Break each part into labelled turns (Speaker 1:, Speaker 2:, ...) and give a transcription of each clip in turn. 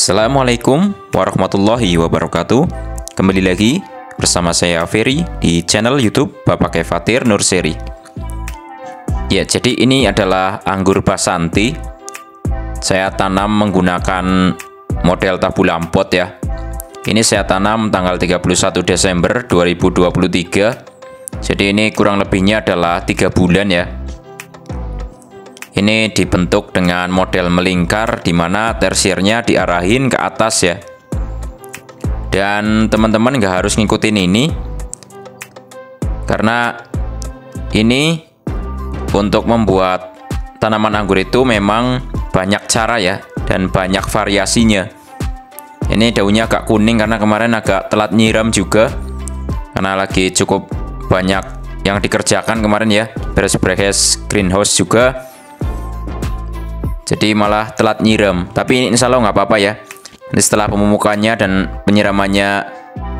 Speaker 1: Assalamualaikum warahmatullahi wabarakatuh. Kembali lagi bersama saya Ferry di channel YouTube Bapak Kefatir Nurseri. Ya, jadi ini adalah anggur Basanti. Saya tanam menggunakan model tabu lampot ya. Ini saya tanam tanggal 31 Desember 2023. Jadi ini kurang lebihnya adalah 3 bulan ya. Ini dibentuk dengan model melingkar di mana tersiernya diarahin ke atas ya. Dan teman-teman nggak harus ngikutin ini, karena ini untuk membuat tanaman anggur itu memang banyak cara ya, dan banyak variasinya. Ini daunnya agak kuning karena kemarin agak telat nyiram juga, karena lagi cukup banyak yang dikerjakan kemarin ya, beres-beres greenhouse juga. Jadi malah telat nyiram, tapi ini insya Allah nggak apa-apa ya. Nanti setelah pemupukannya dan penyiramannya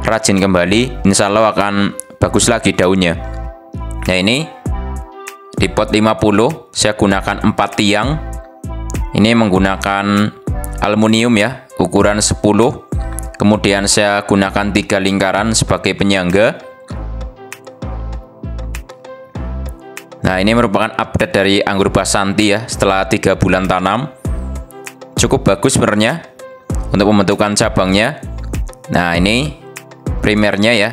Speaker 1: rajin kembali, insya Allah akan bagus lagi daunnya. Nah, ini di pot 50 saya gunakan 4 tiang. Ini menggunakan aluminium ya, ukuran 10. Kemudian saya gunakan 3 lingkaran sebagai penyangga. Nah, ini merupakan update dari anggur Basanti ya, setelah 3 bulan tanam. Cukup bagus sebenarnya untuk pembentukan cabangnya. Nah, ini primernya ya.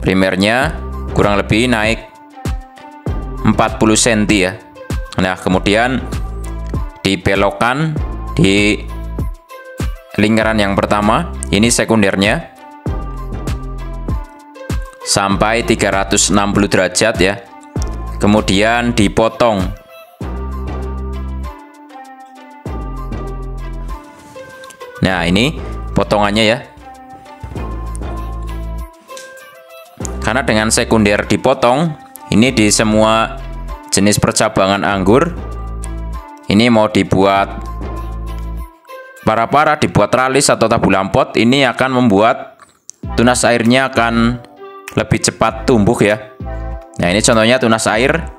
Speaker 1: Primernya kurang lebih naik 40 cm ya. Nah, kemudian dibelokkan di lingkaran yang pertama, ini sekundernya, sampai 360 derajat ya. Kemudian dipotong. Nah, ini potongannya ya. Karena dengan sekunder dipotong, ini di semua jenis percabangan anggur, ini mau dibuat para dibuat tralis atau tabu lampot, ini akan membuat tunas airnya akan lebih cepat tumbuh ya. Nah, ini contohnya tunas air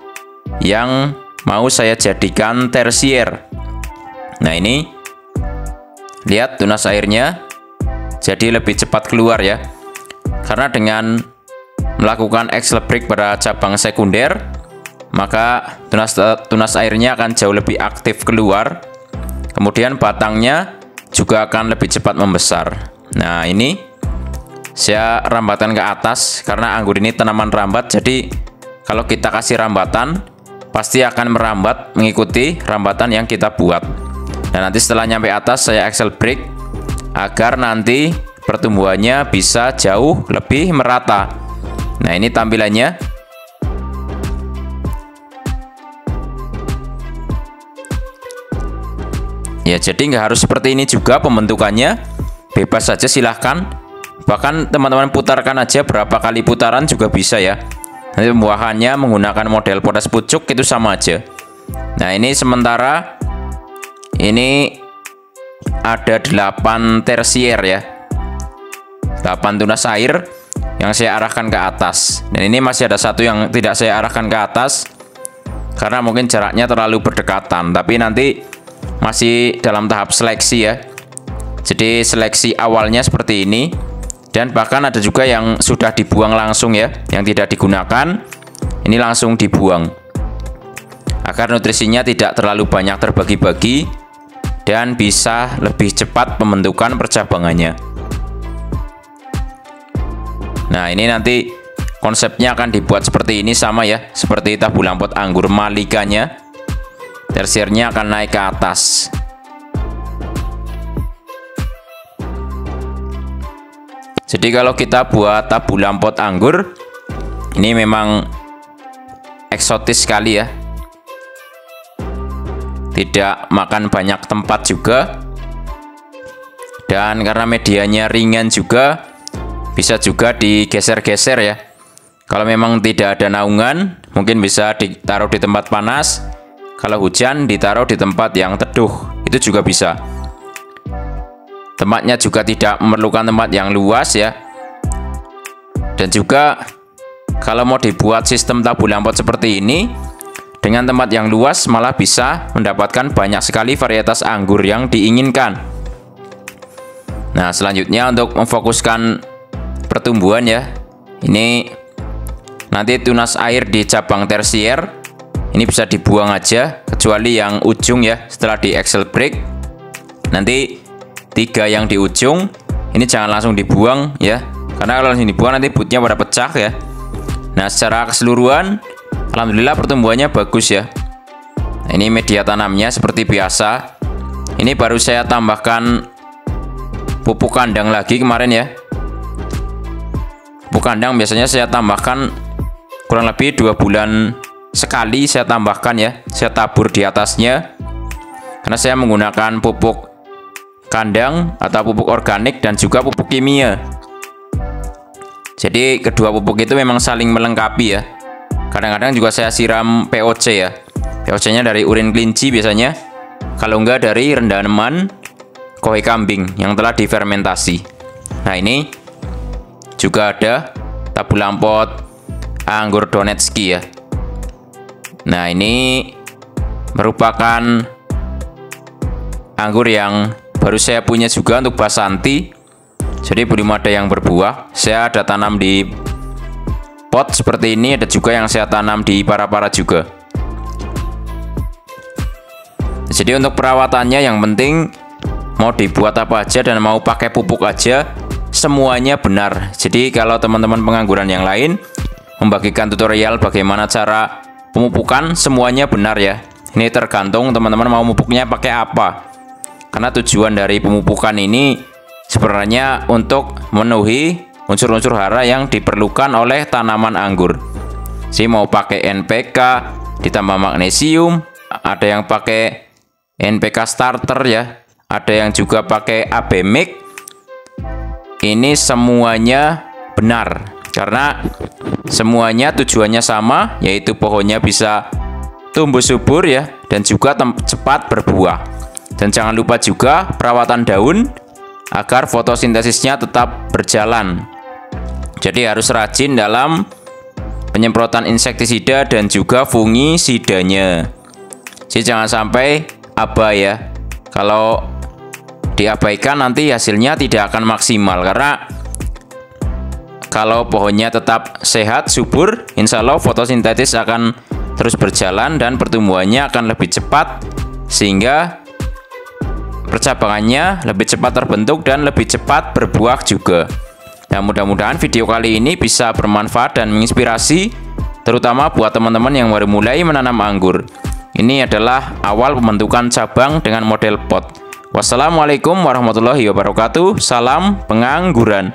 Speaker 1: yang mau saya jadikan tersier. Nah, ini lihat tunas airnya jadi lebih cepat keluar ya. Karena dengan melakukan excel break pada cabang sekunder, maka tunas airnya akan jauh lebih aktif keluar. Kemudian batangnya juga akan lebih cepat membesar. Nah, ini saya rambatkan ke atas karena anggur ini tanaman rambat. Jadi kalau kita kasih rambatan, pasti akan merambat mengikuti rambatan yang kita buat. Dan nanti setelah nyampe atas, saya excel break agar nanti pertumbuhannya bisa jauh lebih merata. Nah, ini tampilannya. Ya, jadi nggak harus seperti ini juga pembentukannya. Bebas saja, silahkan. Bahkan teman-teman putarkan aja, berapa kali putaran juga bisa ya. Nanti pembuahannya menggunakan model potes pucuk itu sama aja. Nah, ini sementara ini ada 8 tersier ya, 8 tunas air yang saya arahkan ke atas. Dan ini masih ada satu yang tidak saya arahkan ke atas karena mungkin jaraknya terlalu berdekatan, tapi nanti masih dalam tahap seleksi ya. Jadi seleksi awalnya seperti ini. Dan bahkan ada juga yang sudah dibuang langsung ya, yang tidak digunakan, ini langsung dibuang. Agar nutrisinya tidak terlalu banyak terbagi-bagi dan bisa lebih cepat pembentukan percabangannya. Nah, ini nanti konsepnya akan dibuat seperti ini sama ya, seperti tabu lampot anggur malikanya. Tersiernya akan naik ke atas. Jadi kalau kita buat tabu lampot anggur, ini memang eksotis sekali ya. Tidak makan banyak tempat juga. Dan karena medianya ringan juga, bisa juga digeser-geser ya. Kalau memang tidak ada naungan, mungkin bisa ditaruh di tempat panas. Kalau hujan, ditaruh di tempat yang teduh, itu juga bisa. Tempatnya juga tidak memerlukan tempat yang luas ya. Dan juga kalau mau dibuat sistem tabu lampot seperti ini, dengan tempat yang luas malah bisa mendapatkan banyak sekali varietas anggur yang diinginkan. Nah, selanjutnya untuk memfokuskan pertumbuhan ya. Ini nanti tunas air di cabang tersier ini bisa dibuang aja, kecuali yang ujung ya. Setelah di axle brake, nanti 3 yang di ujung ini jangan langsung dibuang ya, karena kalau langsung dibuang nanti bootnya pada pecah ya. Nah, secara keseluruhan alhamdulillah pertumbuhannya bagus ya. Nah, ini media tanamnya seperti biasa. Ini baru saya tambahkan pupuk kandang lagi kemarin ya. Pupuk kandang biasanya saya tambahkan kurang lebih 2 bulan sekali saya tambahkan ya. Saya tabur di atasnya, karena saya menggunakan pupuk kandang atau pupuk organik dan juga pupuk kimia. Jadi kedua pupuk itu memang saling melengkapi ya. Kadang-kadang juga saya siram POC ya. POC-nya dari urin kelinci biasanya. Kalau enggak dari rendaman koi kambing yang telah difermentasi. Nah, ini juga ada tabu lampot anggur Donetski ya. Nah, ini merupakan anggur yang baru saya punya juga untuk Basanti. Jadi belum ada yang berbuah. Saya ada tanam di pot seperti ini, ada juga yang saya tanam di para-para juga. Jadi untuk perawatannya yang penting mau dibuat apa aja dan mau pakai pupuk aja, semuanya benar. Jadi kalau teman-teman pengangguran yang lain membagikan tutorial bagaimana cara pemupukan, semuanya benar ya. Ini tergantung teman-teman mau pupuknya pakai apa. Karena tujuan dari pemupukan ini sebenarnya untuk memenuhi unsur-unsur hara yang diperlukan oleh tanaman anggur. Jadi mau pakai NPK ditambah magnesium, ada yang pakai NPK starter ya, ada yang juga pakai AB mix. Ini semuanya benar karena semuanya tujuannya sama, yaitu pohonnya bisa tumbuh subur ya, dan juga cepat berbuah. Dan jangan lupa juga perawatan daun agar fotosintesisnya tetap berjalan. Jadi harus rajin dalam penyemprotan insektisida dan juga fungisidanya. Jadi jangan sampai abai ya. Kalau diabaikan nanti hasilnya tidak akan maksimal, karena kalau pohonnya tetap sehat, subur, insya Allah fotosintesis akan terus berjalan dan pertumbuhannya akan lebih cepat, sehingga percabangannya lebih cepat terbentuk dan lebih cepat berbuah juga. Nah, mudah-mudahan video kali ini bisa bermanfaat dan menginspirasi, terutama buat teman-teman yang baru mulai menanam anggur. Ini adalah awal pembentukan cabang dengan model pot. Wassalamualaikum warahmatullahi wabarakatuh. Salam pengangguran.